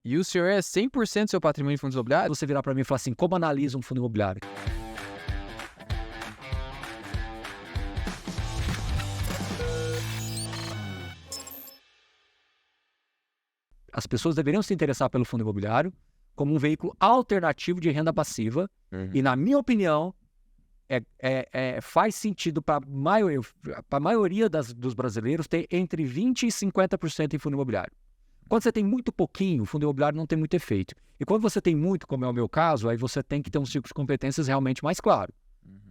E o senhor é 100% do seu patrimônio em fundos imobiliários? Você virar para mim e falar assim, como analisa um fundo imobiliário? As pessoas deveriam se interessar pelo fundo imobiliário como um veículo alternativo de renda passiva. E, na minha opinião, faz sentido para a maioria dos brasileiros ter entre 20% e 50% em fundo imobiliário. Quando você tem muito pouquinho, o fundo imobiliário não tem muito efeito. E quando você tem muito, como é o meu caso, aí você tem que ter um ciclo de competências realmente mais claro.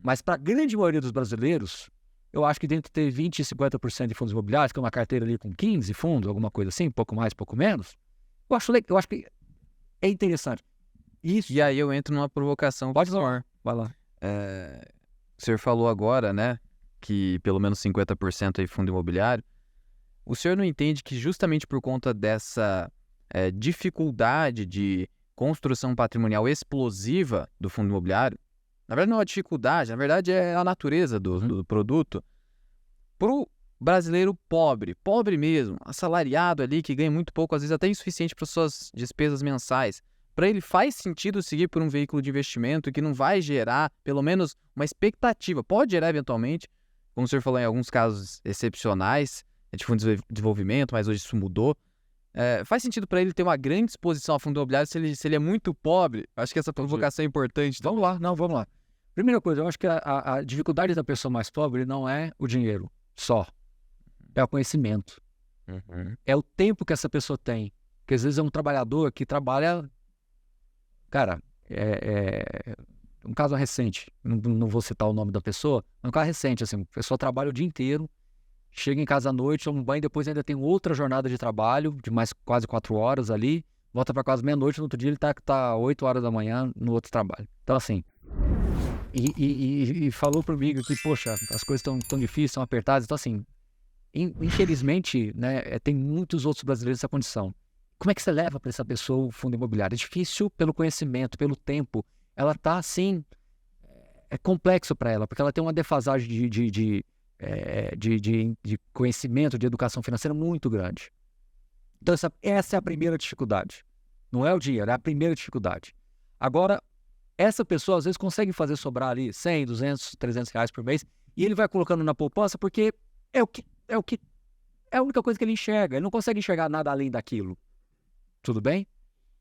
Mas para a grande maioria dos brasileiros, eu acho que dentro de ter 20% e 50% de fundos imobiliários, que é uma carteira ali com 15 fundos, alguma coisa assim, pouco mais, pouco menos, eu acho que é interessante. Isso. E aí eu entro numa provocação. Pode falar. Vai lá. O senhor falou agora, né, que pelo menos 50% é fundo imobiliário. O senhor não entende que justamente por conta dessa dificuldade de construção patrimonial explosiva do fundo imobiliário, na verdade não é uma dificuldade, na verdade é a natureza do produto, para o brasileiro pobre mesmo, assalariado ali, que ganha muito pouco, às vezes até insuficiente para suas despesas mensais, para ele faz sentido seguir por um veículo de investimento que não vai gerar, pelo menos, uma expectativa. Pode gerar eventualmente, como o senhor falou, em alguns casos excepcionais, de fundo de desenvolvimento, mas hoje isso mudou. Faz sentido para ele ter uma grande exposição a fundo imobiliário se ele é muito pobre? Acho que essa provocação é importante. Vamos lá, vamos lá. Primeira coisa, eu acho que a dificuldade da pessoa mais pobre não é o dinheiro só, é o conhecimento. É o tempo que essa pessoa tem. Porque às vezes é um trabalhador que trabalha... Cara, um caso recente, não vou citar o nome da pessoa, mas um caso recente, assim, a pessoa trabalha o dia inteiro, chega em casa à noite, toma um banho, depois ainda tem outra jornada de trabalho, de mais quase 4 horas ali, volta para casa meia-noite, no outro dia ele tá 8 horas da manhã no outro trabalho. Então, assim, e falou comigo que, poxa, as coisas estão tão difíceis, estão apertadas, então, assim, infelizmente, né, tem muitos outros brasileiros nessa condição. Como é que você leva para essa pessoa o fundo imobiliário? É difícil pelo conhecimento, pelo tempo. Ela está, assim, é complexo para ela, porque ela tem uma defasagem de conhecimento, de educação financeira muito grande. Então, essa é a primeira dificuldade. Não é o dinheiro, é a primeira dificuldade. Agora, essa pessoa, às vezes, consegue fazer sobrar ali 100, 200, 300 reais por mês, e ele vai colocando na poupança porque é a única coisa que ele enxerga. Ele não consegue enxergar nada além daquilo. Tudo bem?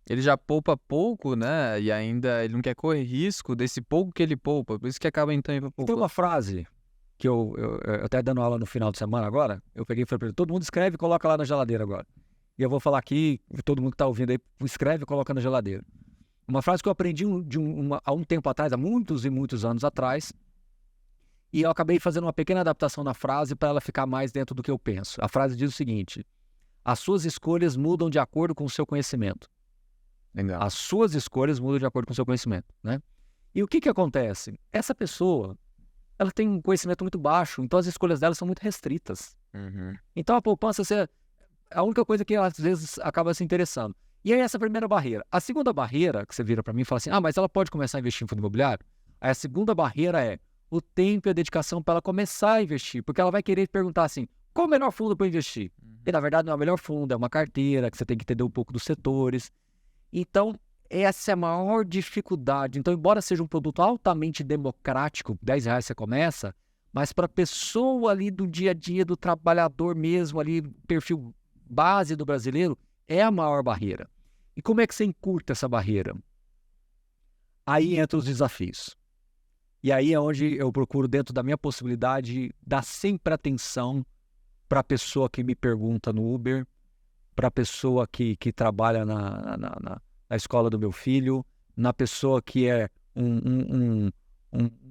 Ele já poupa pouco, né? E ainda ele não quer correr risco desse pouco que ele poupa. Por isso que acaba então Tem uma frase que eu até dando aula no final de semana agora, eu peguei e falei para ele, todo mundo escreve e coloca lá na geladeira agora. E eu vou falar aqui, todo mundo que está ouvindo aí, escreve e coloca na geladeira. Uma frase que eu aprendi há um tempo atrás, há muitos e muitos anos atrás, e eu acabei fazendo uma pequena adaptação na frase para ela ficar mais dentro do que eu penso. A frase diz o seguinte: as suas escolhas mudam de acordo com o seu conhecimento. Legal. As suas escolhas mudam de acordo com o seu conhecimento, né? E o que acontece? Essa pessoa, ela tem um conhecimento muito baixo, então as escolhas dela são muito restritas. Então a poupança é a única coisa que ela, às vezes, acaba se interessando. E aí essa é a primeira barreira. A segunda barreira, que você vira para mim e fala assim, mas ela pode começar a investir em fundo imobiliário? Aí a segunda barreira é o tempo e a dedicação para ela começar a investir, porque ela vai querer perguntar assim, qual o melhor fundo para investir? E na verdade não é o melhor fundo, é uma carteira, que você tem que entender um pouco dos setores. Então, essa é a maior dificuldade. Então, embora seja um produto altamente democrático, R$10 você começa, mas para a pessoa ali do dia a dia, do trabalhador mesmo, ali, perfil base do brasileiro, é a maior barreira. E como é que você encurta essa barreira? Aí entram os desafios. E aí é onde eu procuro, dentro da minha possibilidade, dar sempre atenção para a pessoa que me pergunta no Uber, para a pessoa que trabalha na escola do meu filho, na pessoa que é um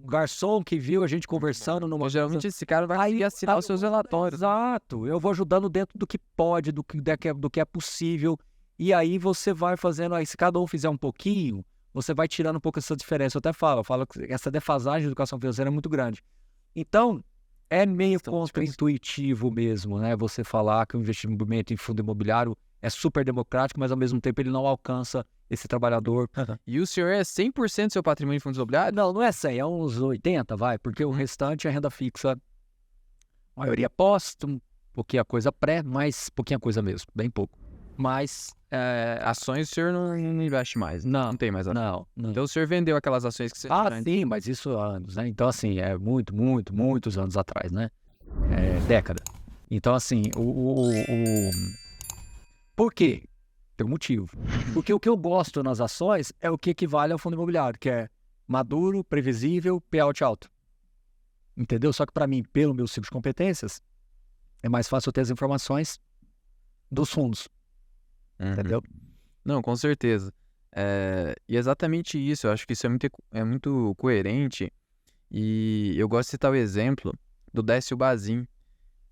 garçom que viu a gente conversando numa... Geralmente esse cara vai conseguir assinar os seus relatórios. Exato, eu vou ajudando dentro do que pode, do que é possível, e aí você vai fazendo, aí se cada um fizer um pouquinho, você vai tirando um pouco essa diferença. Eu falo que essa defasagem de educação financeira é muito grande. Então, é meio contra-intuitivo mesmo, né? Você falar que o investimento em fundo imobiliário é super democrático, mas ao mesmo tempo ele não alcança esse trabalhador. E o senhor é 100% do seu patrimônio em fundos imobiliários? Não é 100, é uns 80, vai, porque o restante é renda fixa. A maioria pós, um pouquinho a coisa pré, mas pouquinha coisa mesmo, bem pouco. Mas Ações o senhor não investe mais, não tem mais ações. Não. Então o senhor vendeu aquelas ações que você tinha antes. Sim, mas isso há anos, né? Então, assim, muitos anos atrás, né? Década. Então, assim, Por quê? Tem um motivo. Porque o que eu gosto nas ações é o que equivale ao fundo imobiliário, que é maduro, previsível, payout alto. Entendeu? Só que para mim, pelo meu ciclo de competências, é mais fácil eu ter as informações dos fundos. Entendeu? Não, com certeza. E exatamente isso, eu acho que isso é muito coerente. E eu gosto de citar o exemplo do Décio Bazin.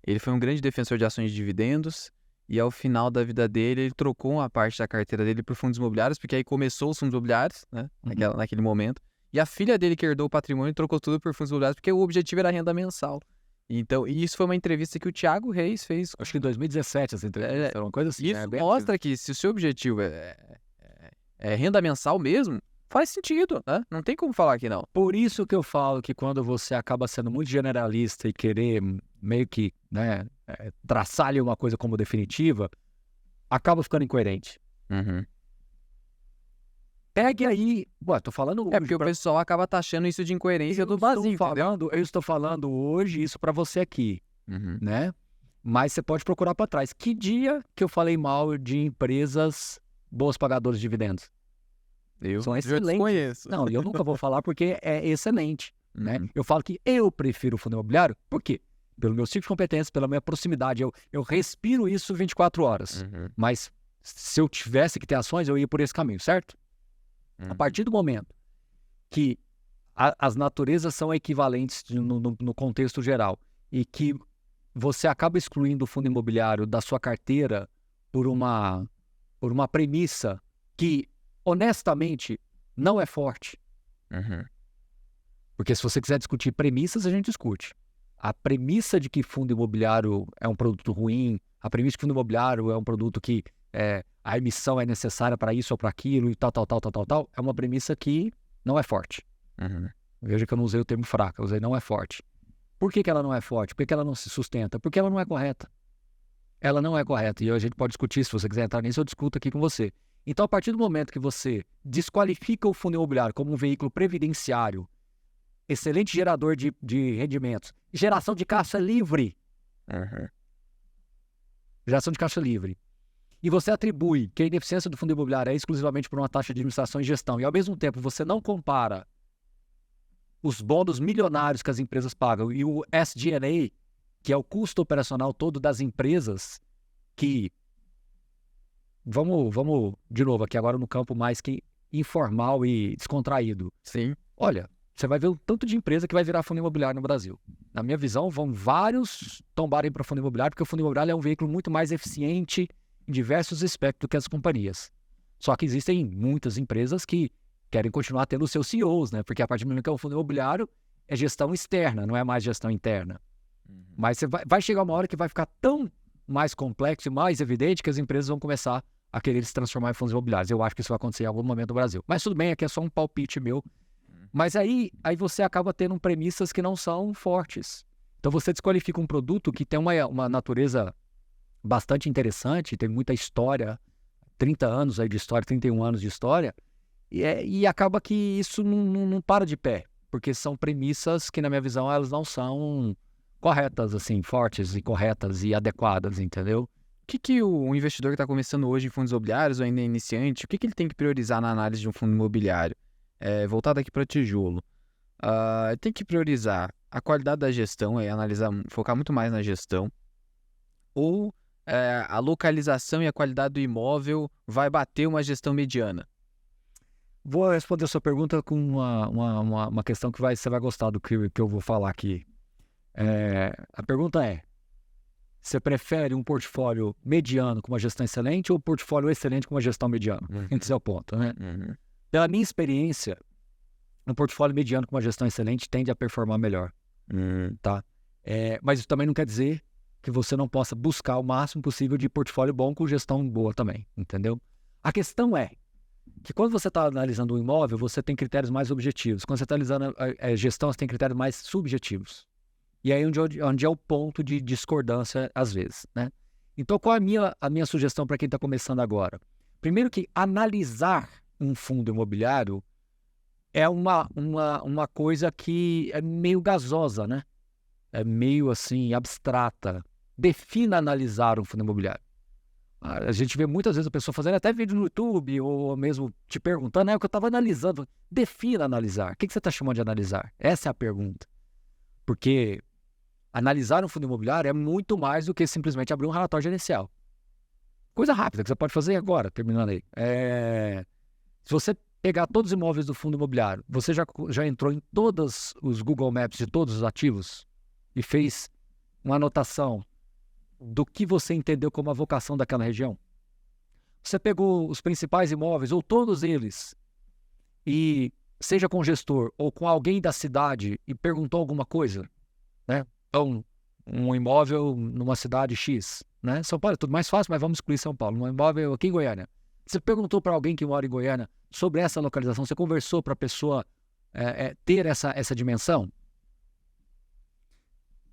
Ele foi um grande defensor de ações de dividendos e ao final da vida dele, ele trocou uma parte da carteira dele por fundos imobiliários, porque aí começou os fundos imobiliários, né, naquele momento. E a filha dele que herdou o patrimônio trocou tudo por fundos imobiliários, porque o objetivo era a renda mensal. Então, e isso foi uma entrevista que o Thiago Reis fez. Acho que em 2017 essa entrevista, era uma coisa assim. Isso mostra que se o seu objetivo é renda mensal mesmo, faz sentido, né? Não tem como falar que não. Por isso que eu falo que quando você acaba sendo muito generalista e querer meio que, né, traçar ali uma coisa como definitiva, acaba ficando incoerente. Pegue aí... tô falando hoje. Porque o pessoal acaba taxando isso de incoerência do Bazin. Eu estou falando hoje isso para você aqui, né? Mas você pode procurar para trás. Que dia que eu falei mal de empresas boas pagadoras de dividendos? São excelentes. Eu conheço. Não, eu nunca vou falar porque é excelente, né? Eu falo que eu prefiro o fundo imobiliário, por quê? Pelo meu ciclo de competências, pela minha proximidade, eu respiro isso 24 horas. Mas se eu tivesse que ter ações, eu ia por esse caminho, certo? A partir do momento que as naturezas são equivalentes no contexto geral e que você acaba excluindo o fundo imobiliário da sua carteira por uma premissa que, honestamente, não é forte. Porque se você quiser discutir premissas, a gente discute. A premissa de que fundo imobiliário é um produto ruim, a premissa de que fundo imobiliário é um produto que a emissão é necessária para isso ou para aquilo e tal, é uma premissa que não é forte. Veja que eu não usei o termo fraca, eu usei não é forte. Por que ela não é forte? Por que ela não se sustenta? Porque ela não é correta. Ela não é correta. E a gente pode discutir, se você quiser entrar nisso, eu discuto aqui com você. Então, a partir do momento que você desqualifica o fundo imobiliário como um veículo previdenciário, excelente gerador de rendimentos, geração de caixa livre. Geração de caixa livre. E você atribui que a ineficiência do fundo imobiliário é exclusivamente por uma taxa de administração e gestão, e ao mesmo tempo você não compara os bônus milionários que as empresas pagam e o SG&A, que é o custo operacional todo das empresas, que... Vamos de novo aqui agora no campo mais que informal e descontraído. Sim. Olha, você vai ver o tanto de empresa que vai virar fundo imobiliário no Brasil. Na minha visão, vão vários tombarem para fundo imobiliário, porque o fundo imobiliário é um veículo muito mais eficiente em diversos aspectos do que as companhias. Só que existem muitas empresas que querem continuar tendo os seus CEOs, né? Porque a partir do momento que é um fundo imobiliário, é gestão externa, não é mais gestão interna. Mas você vai chegar uma hora que vai ficar tão mais complexo e mais evidente que as empresas vão começar a querer se transformar em fundos imobiliários. Eu acho que isso vai acontecer em algum momento no Brasil. Mas tudo bem, aqui é só um palpite meu. Mas aí você acaba tendo premissas que não são fortes. Então você desqualifica um produto que tem uma natureza bastante interessante, tem muita história, 30 anos aí de história, 31 anos de história, e acaba que isso não para de pé, porque são premissas que, na minha visão, elas não são corretas, assim, fortes e corretas e adequadas, entendeu? O que o investidor que está começando hoje em fundos imobiliários ou ainda é iniciante, o que ele tem que priorizar na análise de um fundo imobiliário? Voltado aqui para tijolo. Tem que priorizar a qualidade da gestão, analisar, focar muito mais na gestão, ou a localização e a qualidade do imóvel vai bater uma gestão mediana? Vou responder a sua pergunta com uma questão que você vai gostar do que eu vou falar aqui. A pergunta é: você prefere um portfólio mediano com uma gestão excelente ou um portfólio excelente com uma gestão mediana? Esse é o ponto, né? Pela minha experiência, um portfólio mediano com uma gestão excelente tende a performar melhor. Tá? Mas isso também não quer dizer que você não possa buscar o máximo possível de portfólio bom com gestão boa também, entendeu? A questão é que quando você está analisando um imóvel, você tem critérios mais objetivos. Quando você está analisando a gestão, você tem critérios mais subjetivos. E aí onde é o ponto de discordância, às vezes, né? Então, qual é a minha sugestão para quem está começando agora? Primeiro que analisar um fundo imobiliário é uma coisa que é meio gasosa, né? É meio assim, abstrata. Defina analisar um fundo imobiliário. A gente vê muitas vezes a pessoa fazendo até vídeo no YouTube ou mesmo te perguntando, é o que eu estava analisando. Defina analisar. O que você está chamando de analisar? Essa é a pergunta. Porque analisar um fundo imobiliário é muito mais do que simplesmente abrir um relatório gerencial. Coisa rápida que você pode fazer agora, terminando aí. Se você pegar todos os imóveis do fundo imobiliário, você já entrou em todos os Google Maps de todos os ativos e fez uma anotação do que você entendeu como a vocação daquela região? Você pegou os principais imóveis, ou todos eles, e seja com o gestor ou com alguém da cidade e perguntou alguma coisa, né? Então, um imóvel numa cidade X, né? São Paulo é tudo mais fácil, mas vamos excluir São Paulo. Um imóvel aqui em Goiânia. Você perguntou para alguém que mora em Goiânia sobre essa localização, você conversou para a pessoa ter essa dimensão?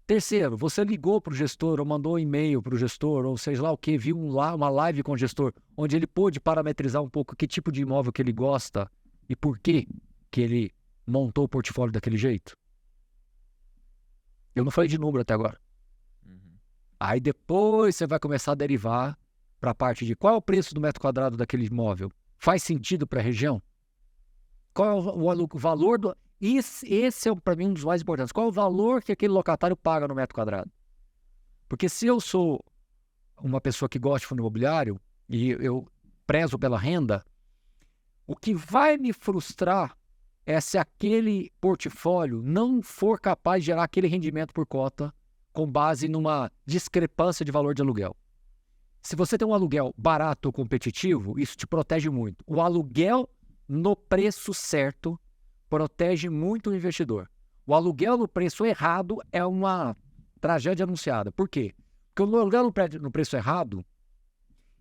Terceiro, você ligou para o gestor ou mandou um e-mail para o gestor ou seja lá o que, viu uma live com o gestor, onde ele pôde parametrizar um pouco que tipo de imóvel que ele gosta e por que ele montou o portfólio daquele jeito? Eu não falei de número até agora. Aí depois você vai começar a derivar para a parte de qual é o preço do metro quadrado daquele imóvel? Faz sentido para a região? Qual é o valor do... Esse é, para mim, um dos mais importantes. Qual é o valor que aquele locatário paga no metro quadrado? Porque se eu sou uma pessoa que gosta de fundo imobiliário e eu prezo pela renda, o que vai me frustrar é se aquele portfólio não for capaz de gerar aquele rendimento por cota com base numa discrepância de valor de aluguel. Se você tem um aluguel barato ou competitivo, isso te protege muito. O aluguel no preço certo protege muito o investidor. O aluguel no preço errado é uma tragédia anunciada. Por quê? Porque o aluguel no preço errado,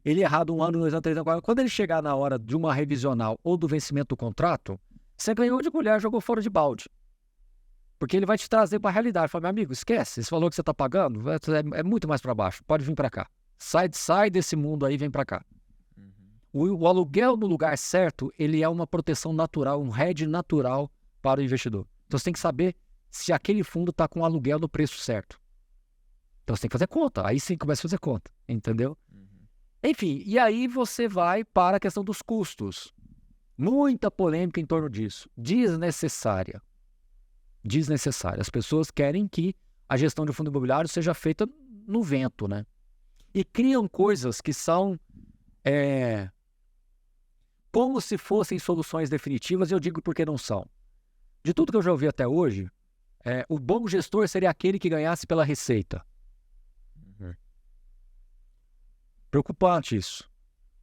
ele é errado 1 ano, 2 anos, 3 anos, 4 anos. Quando ele chegar na hora de uma revisional ou do vencimento do contrato, você ganhou de colher, jogou fora de balde. Porque ele vai te trazer para a realidade. Fala, meu amigo, esquece, esse valor que você está pagando é muito mais para baixo, pode vir para cá. Sai desse mundo aí e vem para cá. O aluguel no lugar certo, ele é uma proteção natural, um hedge natural para o investidor. Então você tem que saber se aquele fundo está com o aluguel no preço certo. Então você tem que fazer conta, aí sim começa a fazer conta, entendeu? Enfim, e aí você vai para a questão dos custos. Muita polêmica em torno disso. Desnecessária. As pessoas querem que a gestão de fundo imobiliário seja feita no vento, né? E criam coisas que são como se fossem soluções definitivas, e eu digo porque não são. De tudo que eu já ouvi até hoje, o bom gestor seria aquele que ganhasse pela receita. Preocupante isso.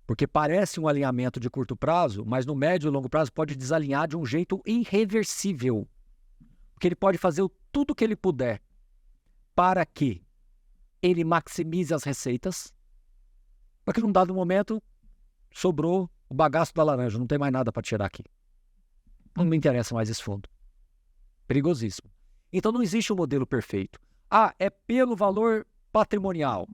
Porque parece um alinhamento de curto prazo, mas no médio e longo prazo pode desalinhar de um jeito irreversível. Porque ele pode fazer tudo o que ele puder para que ele maximize as receitas, para que num dado momento sobrou o bagaço da laranja, não tem mais nada para tirar aqui. Não me interessa mais esse fundo. Perigosíssimo. Então não existe um modelo perfeito. É pelo valor patrimonial.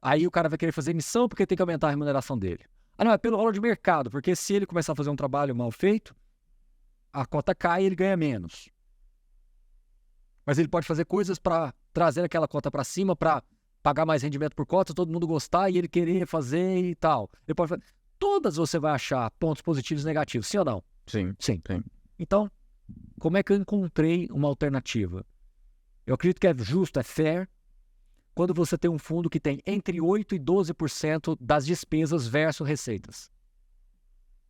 Aí o cara vai querer fazer emissão porque tem que aumentar a remuneração dele. Não, é pelo valor de mercado, porque se ele começar a fazer um trabalho mal feito, a cota cai e ele ganha menos. Mas ele pode fazer coisas para trazer aquela cota para cima, para pagar mais rendimento por cota, todo mundo gostar e ele querer fazer e tal. Ele pode fazer... Todas você vai achar pontos positivos e negativos, sim ou não? Sim. Então, como é que eu encontrei uma alternativa? Eu acredito que é justo, é fair, quando você tem um fundo que tem entre 8% e 12% das despesas versus receitas.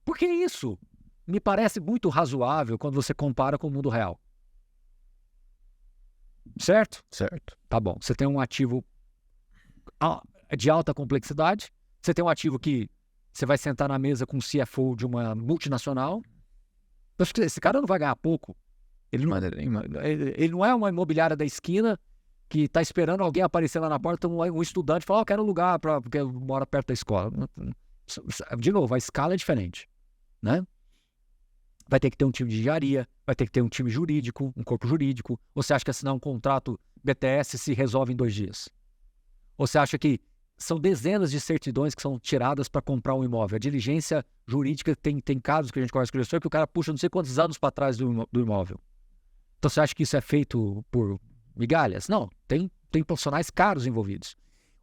Porque isso me parece muito razoável quando você compara com o mundo real. Certo? Certo. Tá bom. Você tem um ativo de alta complexidade, você tem um ativo que você vai sentar na mesa com o CFO de uma multinacional. Esse cara não vai ganhar pouco. Ele não é uma imobiliária da esquina que está esperando alguém aparecer lá na porta, um estudante fala, quero um lugar porque mora perto da escola. De novo, a escala é diferente, né? Vai ter que ter um time de engenharia, vai ter que ter um time jurídico, um corpo jurídico. Ou você acha que assinar um contrato BTS se resolve em 2 dias? Ou você acha que são dezenas de certidões que são tiradas para comprar um imóvel. A diligência jurídica tem casos que a gente conhece com o gestor que o cara puxa não sei quantos anos para trás do imóvel. Então você acha que isso é feito por migalhas? Não, tem profissionais caros envolvidos.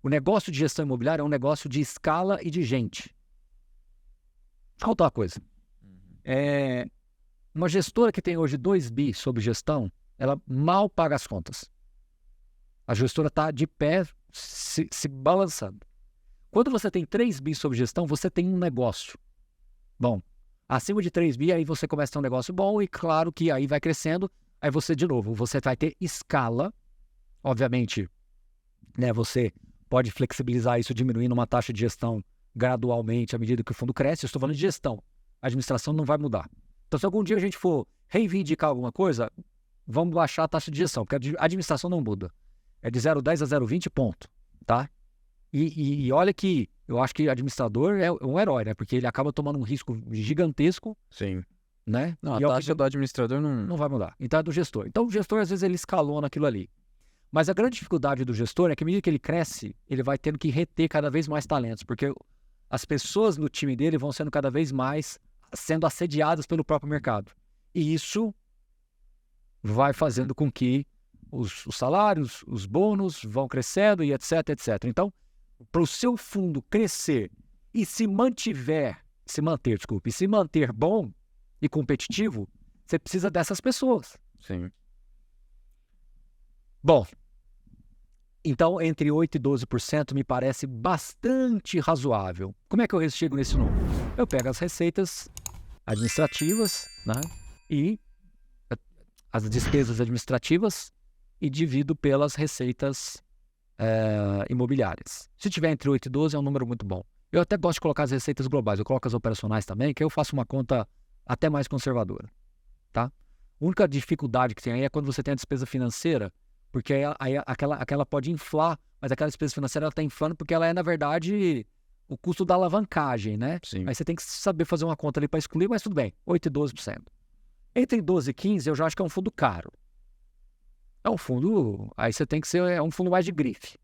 O negócio de gestão imobiliária é um negócio de escala e de gente. Falta uma coisa. Uma gestora que tem hoje 2 bi sob gestão, ela mal paga as contas. A gestora está de pé, se balançando. Quando você tem 3 bi sob gestão, você tem um negócio bom. Acima de 3 bi, aí você começa a ter um negócio bom e claro que aí vai crescendo. Aí você, de novo, você vai ter escala. Obviamente, né, você pode flexibilizar isso diminuindo uma taxa de gestão gradualmente à medida que o fundo cresce. Eu estou falando de gestão. A administração não vai mudar. Então, se algum dia a gente for reivindicar alguma coisa, vamos baixar a taxa de gestão, porque a administração não muda. É de 0,10 a 0,20, ponto. Tá? E olha que eu acho que o administrador é um herói, né? Porque ele acaba tomando um risco gigantesco. Sim. Né? Não, a taxa do administrador não vai mudar. Então é do gestor. Então o gestor, às vezes, ele escalona aquilo ali. Mas a grande dificuldade do gestor é que, à medida que ele cresce, ele vai tendo que reter cada vez mais talentos, porque as pessoas no time dele vão sendo cada vez mais sendo assediadas pelo próprio mercado. E isso vai fazendo com que os salários, os bônus vão crescendo e etc, etc. Então, para o seu fundo crescer e se manter bom e competitivo, você precisa dessas pessoas. Sim. Bom, então entre 8% e 12% me parece bastante razoável. Como é que eu chego nesse número? Eu pego as receitas administrativas, né, e as despesas administrativas e divido pelas receitas imobiliárias. Se tiver entre 8 e 12 é um número muito bom. Eu até gosto de colocar as receitas globais, eu coloco as operacionais também, que eu faço uma conta até mais conservadora. Tá? A única dificuldade que tem aí é quando você tem a despesa financeira, porque aí aquela pode inflar, mas aquela despesa financeira está inflando porque ela é, na verdade, o custo da alavancagem, né? Sim. Aí você tem que saber fazer uma conta ali para excluir, mas tudo bem, 8% e 12%. Entre 12 e 15, eu já acho que é um fundo caro. É um fundo, aí você tem que ser um fundo mais de grife.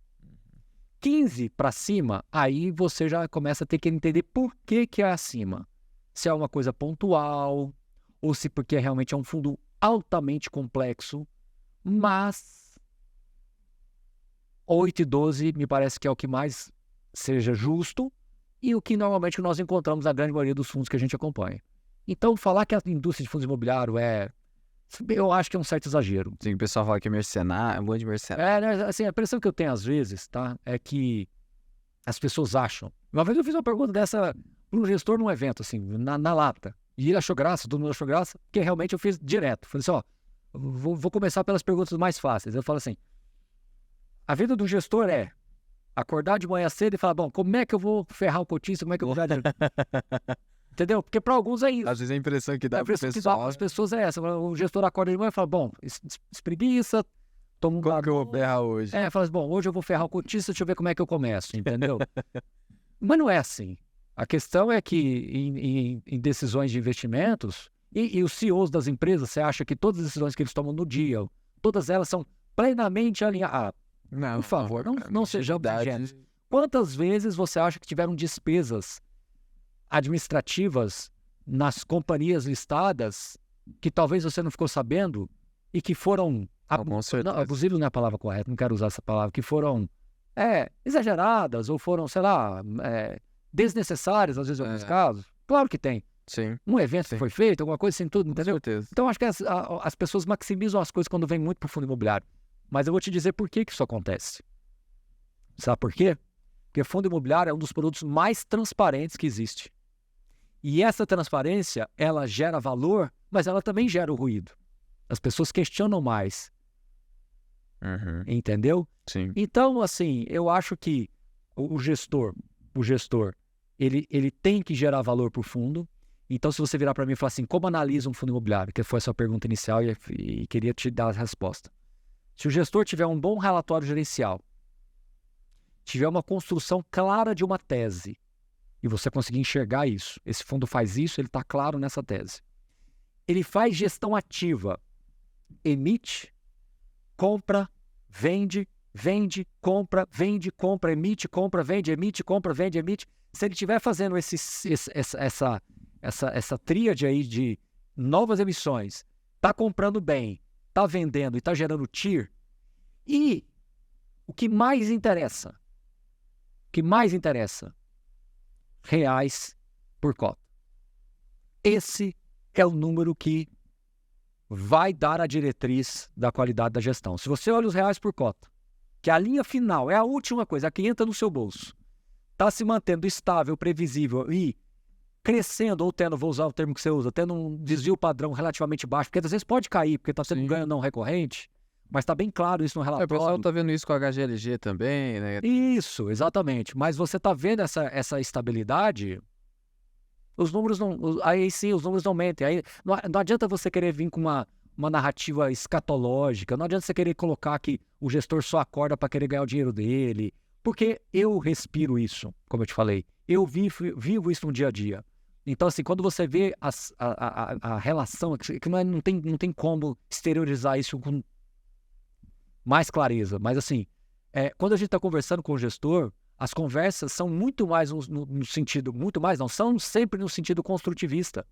15 para cima, aí você já começa a ter que entender por que é acima. Se é uma coisa pontual, ou se porque realmente é um fundo altamente complexo, mas 8 e 12 me parece que é o que mais seja justo e o que normalmente nós encontramos na grande maioria dos fundos que a gente acompanha. Então, falar que a indústria de fundos imobiliários eu acho que é um certo exagero. Sim, o pessoal fala que é mercenário, é um bom de mercenário. Assim, a impressão que eu tenho às vezes, tá, é que as pessoas acham... Uma vez eu fiz uma pergunta dessa para um gestor num evento, assim, na lata. E ele achou graça, todo mundo achou graça, porque realmente eu fiz direto. Falei assim, ó, vou começar pelas perguntas mais fáceis. Eu falo assim, a vida do gestor é acordar de manhã cedo e falar, bom, como é que eu vou ferrar o cotista, como é que eu vou... Entendeu? Porque para alguns é isso. Às vezes a impressão que dá pro pessoal... As pessoas é essa. O gestor acorda de manhã e fala, bom, espreguiça, toma um... Como que eu vou ferrar hoje? Fala assim, bom, hoje eu vou ferrar o cotista, deixa eu ver como é que eu começo, entendeu? Mas não é assim. A questão é que em decisões de investimentos, e os CEOs das empresas, você acha que todas as decisões que eles tomam no dia, todas elas são plenamente alinhadas? Não, por favor, não sejam ingênuos. Quantas vezes você acha que tiveram despesas administrativas nas companhias listadas que talvez você não ficou sabendo e que foram... abusivo não é a palavra correta, não quero usar essa palavra, que foram exageradas ou foram, sei lá, desnecessárias, às vezes, em alguns casos. Claro que tem. Sim. Um evento que foi feito, alguma coisa assim, tudo, entendeu? Com certeza. Então, acho que as pessoas maximizam as coisas quando vem muito para o fundo imobiliário. Mas eu vou te dizer por que isso acontece. Sabe por quê? Porque fundo imobiliário é um dos produtos mais transparentes que existe. E essa transparência, ela gera valor, mas ela também gera o ruído. As pessoas questionam mais. Uhum. Entendeu? Sim. Então, assim, eu acho que o gestor, ele tem que gerar valor para o fundo. Então, se você virar para mim e falar assim, como analisa um fundo imobiliário? Que foi a sua pergunta inicial e queria te dar a resposta. Se o gestor tiver um bom relatório gerencial, tiver uma construção clara de uma tese, e você conseguir enxergar isso, esse fundo faz isso, ele está claro nessa tese. Ele faz gestão ativa, emite, compra, vende vende, compra, emite, compra, vende, emite, compra, vende, emite. Se ele estiver fazendo essa tríade aí de novas emissões, está comprando bem, está vendendo e está gerando TIR, e o que mais interessa, reais por cota. Esse é o número que vai dar a diretriz da qualidade da gestão. Se você olha os reais por cota, que a linha final é a última coisa, a que entra no seu bolso, está se mantendo estável, previsível e crescendo, ou tendo, vou usar o termo que você usa, tendo um desvio padrão relativamente baixo, porque às vezes pode cair, porque está sendo um ganho não recorrente, mas está bem claro isso no relatório. O pessoal está vendo isso com a HGLG também, né? Isso, exatamente. Mas você está vendo essa estabilidade, os números não... Aí sim, os números não mentem. Aí não adianta você querer vir com uma narrativa escatológica, não adianta você querer colocar que o gestor só acorda para querer ganhar o dinheiro dele, porque eu respiro isso, como eu te falei. Eu vivo isso no dia a dia. Então, assim, quando você vê a relação, que não tem como exteriorizar isso com mais clareza, mas assim, quando a gente está conversando com o gestor, as conversas são muito mais no sentido, muito mais não, são sempre no sentido construtivista.